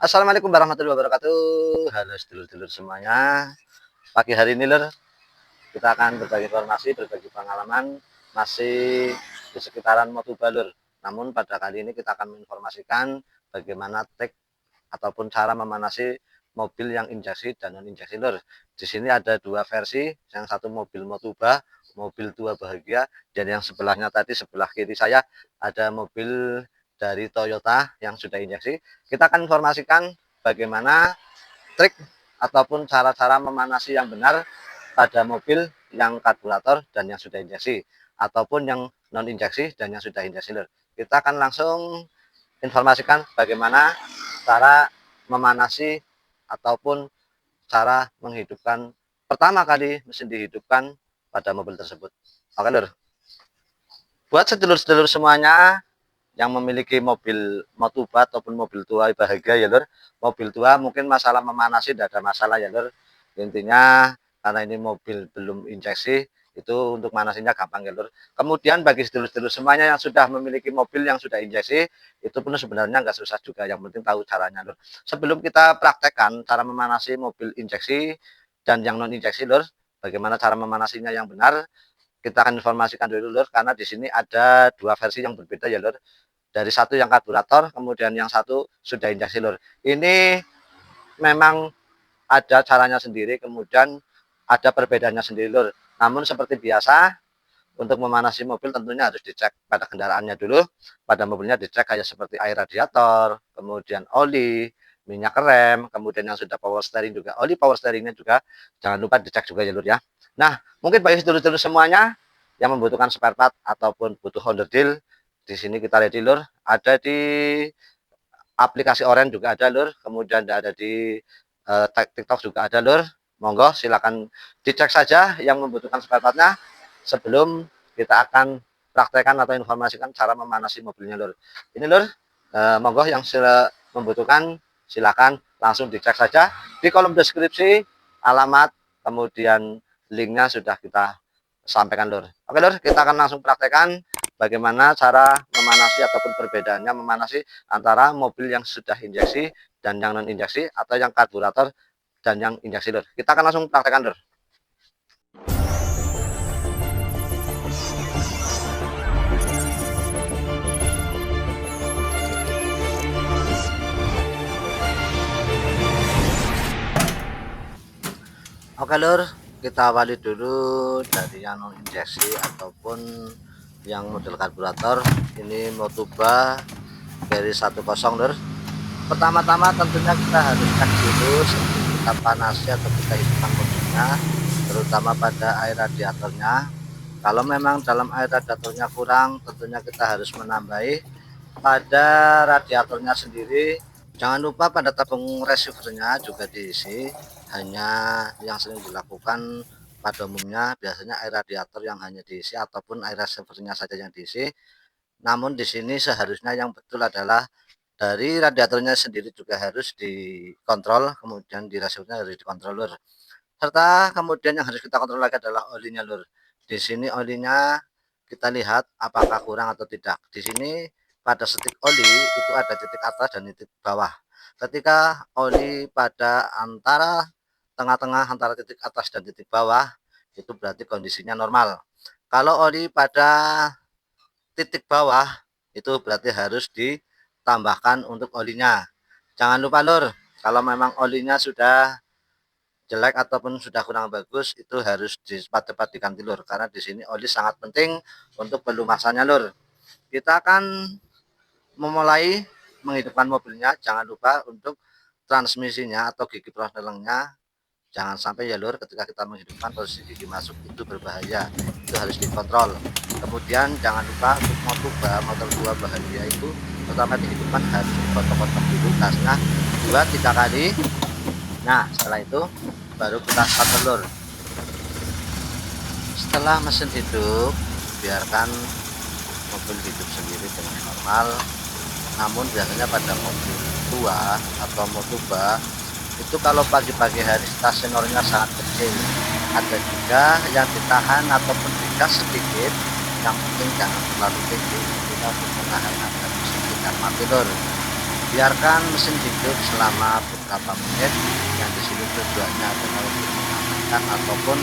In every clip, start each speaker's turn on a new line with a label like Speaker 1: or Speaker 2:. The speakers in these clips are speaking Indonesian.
Speaker 1: Assalamualaikum warahmatullahi wabarakatuh. Halo sedulur-sedulur semuanya. Pagi hari ini lur, kita akan berbagi informasi, berbagi pengalaman masih di sekitaran Motuba lur. Namun pada kali ini kita akan menginformasikan bagaimana trik ataupun cara memanasi mobil yang injeksi dan non injeksi lur. Di sini ada dua versi, yang satu mobil Motuba, mobil tua bahagia, dan yang sebelahnya tadi sebelah kiri saya ada mobil dari Toyota yang sudah injeksi. Kita akan informasikan bagaimana trik ataupun cara-cara memanasi yang benar pada mobil yang karburator dan yang sudah injeksi, ataupun yang non injeksi dan yang sudah injeksi lur. Kita akan langsung informasikan bagaimana cara memanasi ataupun cara menghidupkan pertama kali mesin dihidupkan pada mobil tersebut. Oke lur, buat sedulur-sedulur semuanya yang memiliki mobil Motuba ataupun mobil tua bahagia ya lur, mobil tua mungkin masalah memanasi tidak ada masalah ya lur. Intinya karena ini mobil belum injeksi, itu untuk manasinya gampang ya lur. Kemudian bagi sedulur-sedulur semuanya yang sudah memiliki mobil yang sudah injeksi, itu pun sebenarnya nggak susah juga, yang penting tahu caranya lur. Sebelum kita praktekkan cara memanasi mobil injeksi dan yang non injeksi lur, bagaimana cara memanasinya yang benar, kita akan informasikan dulu lur, karena di sini ada dua versi yang berbeda ya lur. Dari satu yang karburator, kemudian yang satu sudah injeksi lur. Ini memang ada caranya sendiri, kemudian ada perbedaannya sendiri lur. Namun seperti biasa, untuk memanasi mobil tentunya harus dicek pada kendaraannya dulu. Pada mobilnya dicek kayak seperti air radiator, kemudian oli, minyak rem, kemudian yang sudah power steering juga, oli power steeringnya juga jangan lupa dicek juga ya lur ya. Nah, mungkin bagi sedulur-sedulur semuanya yang membutuhkan spare part ataupun butuh Honda deal, di sini kita ready lur. Ada di aplikasi Orange juga ada lur, kemudian ada di TikTok juga ada lur. Monggo silakan dicek saja yang membutuhkan spare partnya sebelum kita akan praktekkan atau informasikan cara memanasi mobilnya lur. Ini lur, monggo yang membutuhkan silakan langsung dicek saja di kolom deskripsi, alamat kemudian linknya sudah kita sampaikan lur. Oke lur, kita akan langsung praktekkan bagaimana cara memanasi ataupun perbedaannya memanasi antara mobil yang sudah injeksi dan yang non injeksi, atau yang karburator dan yang injeksi lur. Kita akan langsung praktekkan lur. Oke lur, kita awali dulu dari yang non injeksi ataupun yang model karburator. Ini Motuba seri 10 lur. Pertama-tama tentunya kita harus cek dulu sebelum kita panasi atau kita hidupkan mobilnya, terutama pada air radiatornya. Kalau memang dalam air radiatornya kurang, tentunya kita harus menambahi pada radiatornya sendiri. Jangan lupa pada tabung receivernya juga diisi. Hanya yang sering dilakukan pada umumnya biasanya air radiator yang hanya diisi ataupun air receivernya saja yang diisi. Namun di sini seharusnya yang betul adalah dari radiatornya sendiri juga harus dikontrol, kemudian di receivernya harus dikontrol lur. Serta kemudian yang harus kita kontrol lagi adalah olinya lur. Di sini olinya kita lihat apakah kurang atau tidak. Di sini pada setik oli itu ada titik atas dan titik bawah. Ketika oli pada antara tengah-tengah antara titik atas dan titik bawah, itu berarti kondisinya normal. Kalau oli pada titik bawah, itu berarti harus ditambahkan untuk olinya. Jangan lupa lur, kalau memang olinya sudah jelek ataupun sudah kurang bagus, itu harus cepat-cepat diganti lur, karena di sini oli sangat penting untuk pelumasannya lur. Kita akan memulai menghidupkan mobilnya. Jangan lupa untuk transmisinya atau gigi prostelengnya jangan sampai ya lur, ketika kita menghidupkan posisi gigi masuk itu berbahaya, itu harus dikontrol. Kemudian jangan lupa untuk motor tua bahagia itu pertama dihidupkan harus dipotong-potong dulu gasnya 2-3 kali. Nah setelah itu baru kita start lur. Setelah mesin hidup, biarkan mobil hidup sendiri dengan normal. Namun biasanya pada mobil tua atau Motuba itu kalau pagi-pagi hari stasionernya sangat kecil, ada juga yang ditahan ataupun digas sedikit, yang penting jangan terlalu tinggi, kita untuk menahan agar mesin tidak mati lur. Biarkan mesin hidup selama beberapa menit, yang di sini tujuannya adalah untuk mengamankan ataupun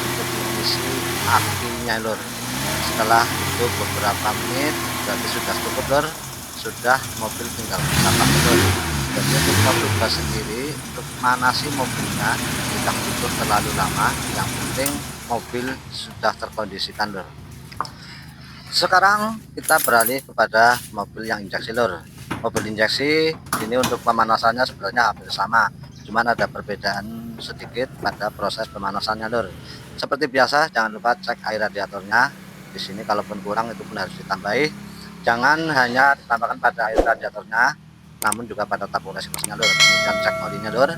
Speaker 1: untuk mengisi akinya lur. Setelah itu beberapa menit berarti sudah cukup lur, sudah mobil tinggal kita pakai lur. Jadi untuk mobil sendiri, untuk manasi mobilnya tidak butuh terlalu lama, yang penting mobil sudah terkondisikan lur. Sekarang kita beralih kepada mobil yang injeksi lur. Mobil injeksi ini untuk pemanasannya sebenarnya hampir sama, cuman ada perbedaan sedikit pada proses pemanasannya lur. Seperti biasa, jangan lupa cek air radiatornya. Di sini kalaupun kurang itu pun harus ditambahi. Jangan hanya ditambahkan pada air radiatornya, namun juga pada tabung mesinnya lur. Kemudian cek olinya lur.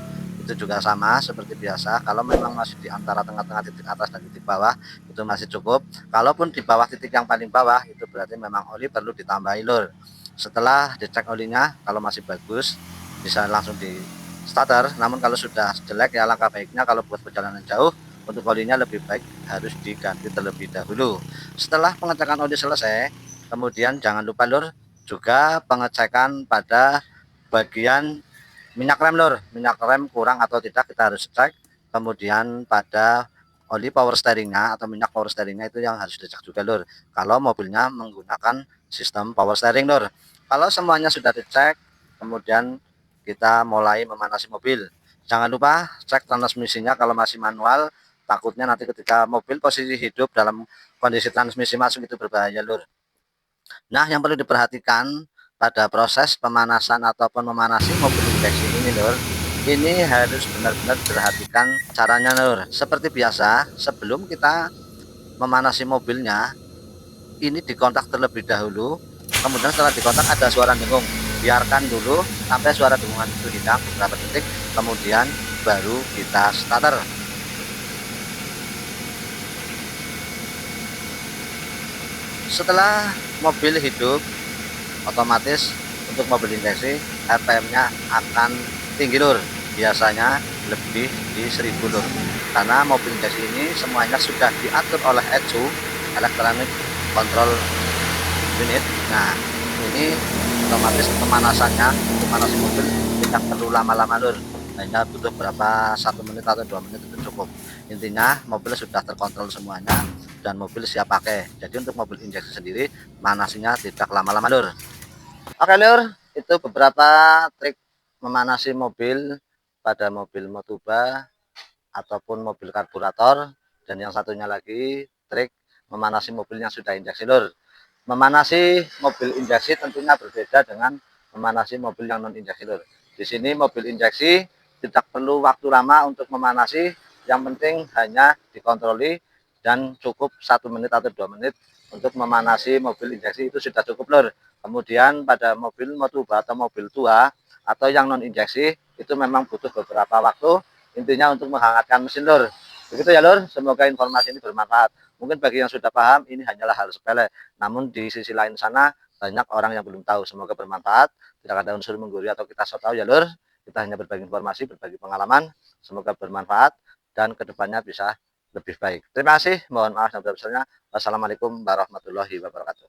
Speaker 1: Itu juga sama seperti biasa, kalau memang masih di antara tengah-tengah titik atas dan titik bawah itu masih cukup. Kalaupun di bawah titik yang paling bawah itu berarti memang oli perlu ditambahi lur. Setelah dicek olinya, kalau masih bagus bisa langsung di starter, namun kalau sudah jelek ya langkah baiknya kalau buat perjalanan jauh untuk olinya lebih baik harus diganti terlebih dahulu. Setelah pengecekan oli selesai, kemudian jangan lupa lur juga pengecekan pada bagian minyak rem lur. Minyak rem kurang atau tidak kita harus cek. Kemudian pada oli power steeringnya atau minyak power steeringnya itu yang harus dicek juga lur, kalau mobilnya menggunakan sistem power steering lur. Kalau semuanya sudah dicek, kemudian kita mulai memanasi mobil. Jangan lupa cek transmisinya kalau masih manual, takutnya nanti ketika mobil posisi hidup dalam kondisi transmisi masuk itu berbahaya lur. Nah, yang perlu diperhatikan pada proses pemanasan ataupun memanasi mobil injeksi ini lur, ini harus benar-benar diperhatikan caranya lur. Seperti biasa, sebelum kita memanasi mobilnya, ini dikontak terlebih dahulu. Kemudian setelah dikontak ada suara dengung. Biarkan dulu sampai suara dengungan itu hilang beberapa detik, kemudian baru kita starter. Setelah mobil hidup, otomatis untuk mobil injeksi RPM-nya akan tinggi lur, biasanya lebih di 1000 lur, karena mobil injeksi ini semuanya sudah diatur oleh ECU, Electronic Control Unit. Nah, ini otomatis pemanasannya untuk panas mobil tidak perlu lama-lama lur, hanya butuh berapa 1 menit atau 2 menit itu cukup. Intinya mobil sudah terkontrol semuanya dan mobil siap pakai. Jadi untuk mobil injeksi sendiri manasinya tidak lama-lama lur. Oke lur, itu beberapa trik memanasi mobil pada mobil Motuba ataupun mobil karburator, dan yang satunya lagi trik memanasi mobil yang sudah injeksi lur. Memanasi mobil injeksi tentunya berbeda dengan memanasi mobil yang non injeksi lur. Di sini mobil injeksi tidak perlu waktu lama untuk memanasi, yang penting hanya dikontroli dan cukup 1 menit atau 2 menit untuk memanasi mobil injeksi itu sudah cukup lur. Kemudian pada mobil Motuba atau mobil tua atau yang non injeksi itu memang butuh beberapa waktu, intinya untuk menghangatkan mesin lur. Begitu ya lur, semoga informasi ini bermanfaat. Mungkin bagi yang sudah paham ini hanyalah hal sepele, namun di sisi lain sana banyak orang yang belum tahu. Semoga bermanfaat, tidak ada unsur menggurui atau kita so tahu ya lur. Kita hanya berbagi informasi, berbagi pengalaman. Semoga bermanfaat dan kedepannya bisa lebih baik. Terima kasih, mohon maaf yang besar-besarnya. Wassalamualaikum warahmatullahi wabarakatuh.